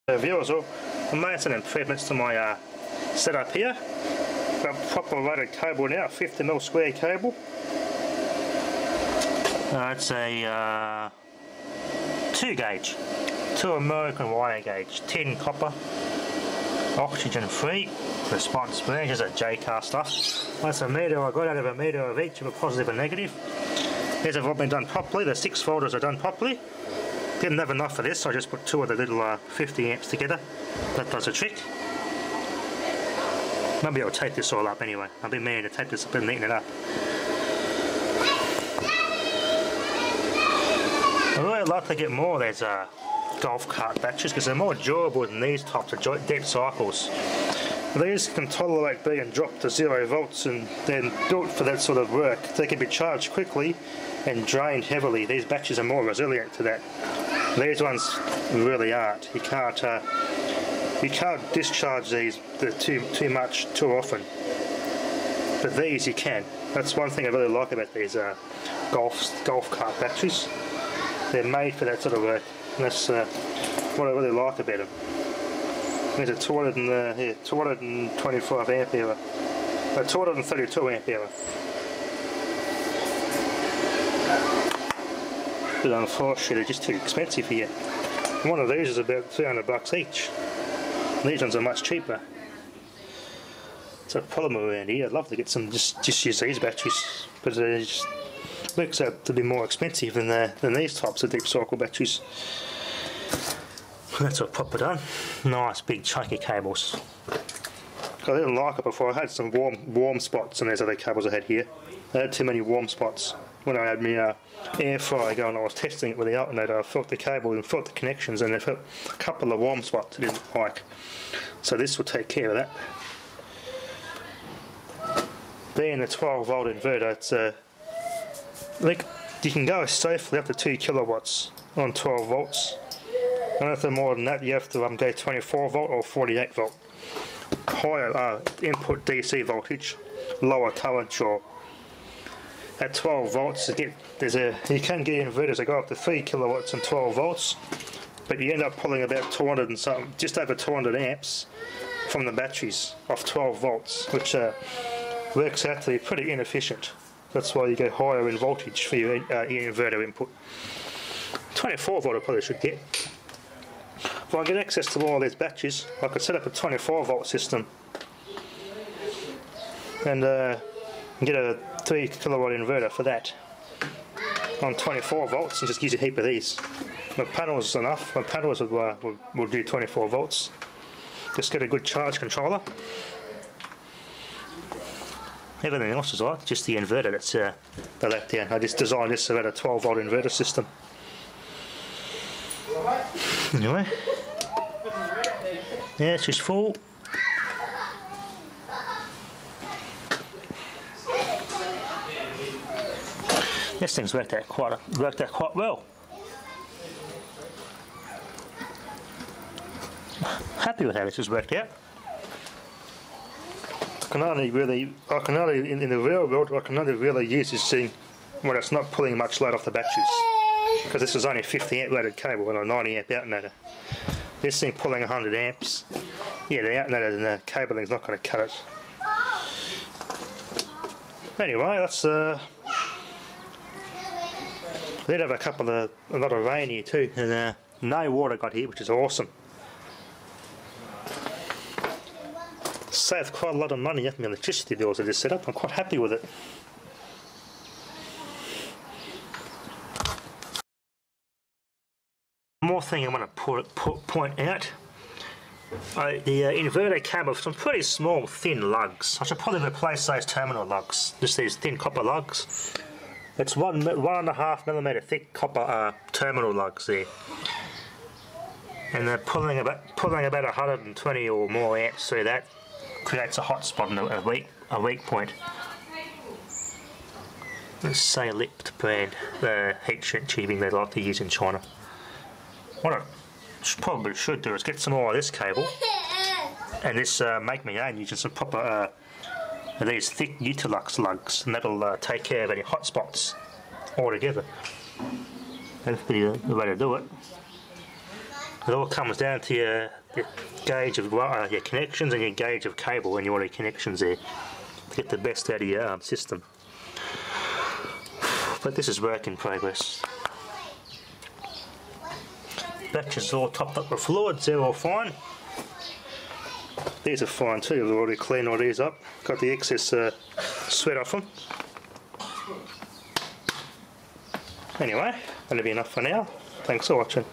Viewers, I made some improvements to my setup here. Got a proper rated cable now, 50mm square cable. It's a 2 gauge, 2 American wire gauge, 10 copper, oxygen free, response range is a J-car stuff. That's a meter, I got out of a meter of each of a positive and negative. These have all been done properly, the 6 folders are done properly. Didn't have enough for this, so I just put 2 of the little 50 amps together. That does the trick. Maybe I'll tape this all up anyway. I've been meaning to tape this up and neaten it up. I really like to get more of these golf cart batteries because they're more durable than these types of dead cycles. These can tolerate being dropped to 0 volts and then built for that sort of work. They can be charged quickly and drained heavily. These batteries are more resilient to that. These ones really aren't. You can't discharge these too much too often. But these you can. That's one thing I really like about these golf cart batteries. They're made for that sort of work. And that's what I really like about them. There's a 225 amp hour, a 232 amp hour. But unfortunately they're just too expensive here. One of these is about $300 each. These ones are much cheaper. It's a problem around here. I'd love to get some, just use these batteries, but it just works out to be more expensive than these types of deep cycle batteries. That's all proper done. Nice big chunky cables. I didn't like it before. I had some warm spots on these other cables I had here. I had too many warm spots. When I had my air fryer going, I was testing it with the alternator. I felt the cable and felt the connections, and I felt a couple of warm spots I didn't like. So this will take care of that. Being a 12-volt inverter, it's like you can go safely up to 2 kilowatts on 12 volts. Anything more than that, you have to go 24 volt or 48 volt. Higher input DC voltage, lower current draw. At 12 volts, you can get inverters that go up to 3 kilowatts and 12 volts, but you end up pulling about 200 and something, just over 200 amps from the batteries off 12 volts, which works out to be pretty inefficient. That's why you go higher in voltage for your inverter input. 24 volt I probably should get. If I get access to all these batteries, I could set up a 24 volt system and get a 3 kilowatt inverter for that on 24 volts and just use a heap of these. My panels is enough. My panels will do 24 volts. Just get a good charge controller. Everything else is alright, just the inverter that's the left down. I just designed this about a 12 volt inverter system. Anyway, yeah, it's just full. This thing's worked out quite well. Happy with how this has worked out. In the real world, I can only really use this thing when it's not pulling much load off the batteries. Because this is only a 50 amp rated cable and a 90 amp alternator. This thing pulling 100 amps, yeah, the alternator and the cabling is not going to cut it. Anyway, that's we did have a lot of rain here too, and no water got here, which is awesome. Saved quite a lot of money on the electricity bills I just set up. I'm quite happy with it. One more thing I want to point out. The inverter came with some pretty small thin lugs. I should probably replace those terminal lugs. Just these thin copper lugs. It's 1.5mm thick copper terminal lugs there, and they're pulling about 120 or more amps through that. Creates a hot spot and a weak point. Let's say Lipt brand, the heat shrink tubing they like to use in China. What I probably should do is get some more of this cable and this make my own using some proper these thick Utilux lugs, and that'll take care of any hot spots altogether. That's the way to do it. It all comes down to your gauge of your connections and your gauge of cable when you want your connections there to get the best out of your system. But this is work in progress. Batch is all topped up with fluids, they're all fine. These are fine too, I've already cleaned all these up. Got the excess sweat off them. Anyway, that'll be enough for now. Thanks for watching.